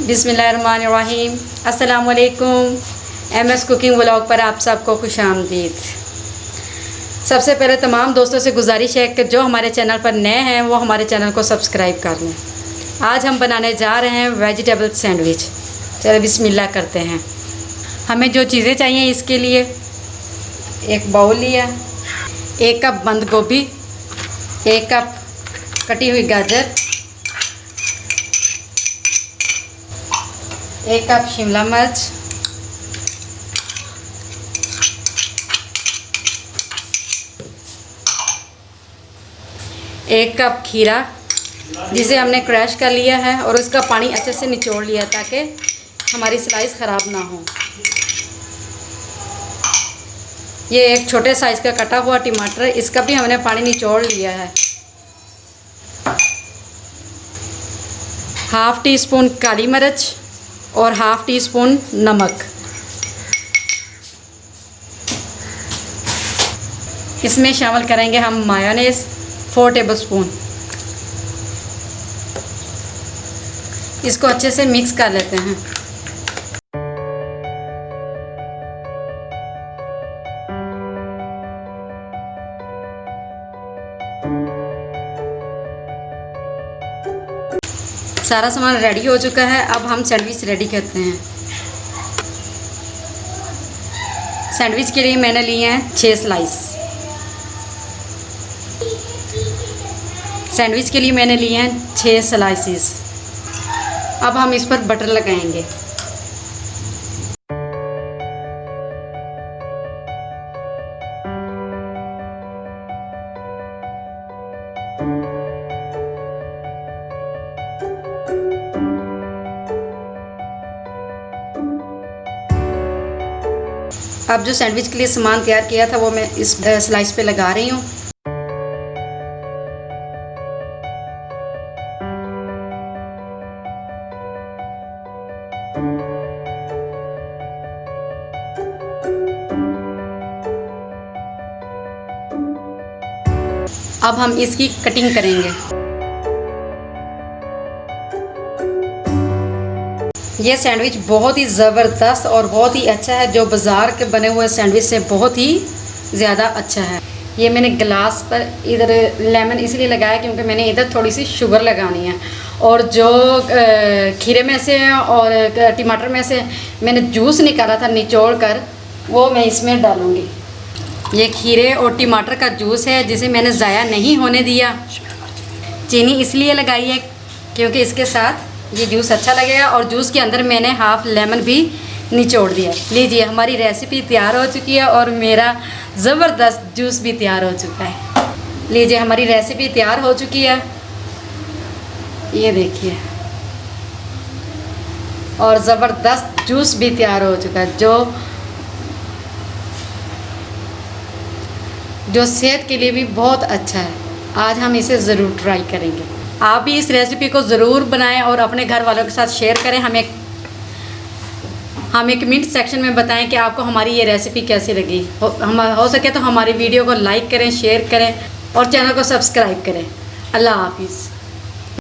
बिस्मिल्लाहिर्रहमानिर्रहीम। अस्सलाम वालेकुम। MS कुकिंग व्लॉग पर आप सबको खुशामदीद। सबसे पहले तमाम दोस्तों से गुजारिश है कि जो हमारे चैनल पर नए हैं वो हमारे चैनल को सब्सक्राइब कर लें। आज हम बनाने जा रहे हैं वेजिटेबल सैंडविच। चलो बिस्मिल्लाह करते हैं। हमें जो चीज़ें चाहिए इसके लिए, एक बाउल लिया, 1 कप बंद गोभी, 1 कप कटी हुई गाजर, 1 कप शिमला मिर्च, 1 कप खीरा जिसे हमने क्रश कर लिया है और उसका पानी अच्छे से निचोड़ लिया ताकि हमारी स्लाइस ख़राब ना हो। ये एक छोटे साइज़ का कटा हुआ टमाटर, इसका भी हमने पानी निचोड़ लिया है। 1/2 टीस्पून काली मिर्च और 1/2 टीस्पून नमक। इसमें शामिल करेंगे हम मायोनेज़ 4 टेबलस्पून। इसको अच्छे से मिक्स कर लेते हैं। सारा सामान रेडी हो चुका है। अब हम सैंडविच रेडी करते हैं। सैंडविच के लिए मैंने लिए हैं 6 स्लाइस। सैंडविच के लिए मैंने लिए हैं 6 स्लाइसेस। अब हम इस पर बटर लगाएंगे। अब जो सैंडविच के लिए सामान तैयार किया था वो मैं इस स्लाइस पे लगा रही हूँ। अब हम इसकी कटिंग करेंगे। ये सैंडविच बहुत ही ज़बरदस्त और बहुत ही अच्छा है, जो बाज़ार के बने हुए सैंडविच से बहुत ही ज़्यादा अच्छा है। ये मैंने गिलास पर इधर लेमन इसलिए लगाया क्योंकि मैंने इधर थोड़ी सी शुगर लगानी है, और जो खीरे में से और टमाटर में से मैंने जूस निकाला था निचोड़ कर, वो मैं इसमें डालूँगी। ये खीरे और टमाटर का जूस है जिसे मैंने ज़ाया नहीं होने दिया। चीनी इसलिए लगाई है क्योंकि इसके साथ ये जूस अच्छा लगेगा, और जूस के अंदर मैंने 1/2 लेमन भी निचोड़ दिया। लीजिए हमारी रेसिपी तैयार हो चुकी है और मेरा ज़बरदस्त जूस भी तैयार हो चुका है। लीजिए हमारी रेसिपी तैयार हो चुकी है, ये देखिए, और ज़बरदस्त जूस भी तैयार हो चुका है जो सेहत के लिए भी बहुत अच्छा है। आज हम इसे ज़रूर ट्राई करेंगे। आप भी इस रेसिपी को ज़रूर बनाएं और अपने घर वालों के साथ शेयर करें। हमें कमेंट सेक्शन में बताएं कि आपको हमारी ये रेसिपी कैसी लगी। हो सके तो हमारी वीडियो को लाइक करें, शेयर करें और चैनल को सब्सक्राइब करें। अल्लाह हाफिज़।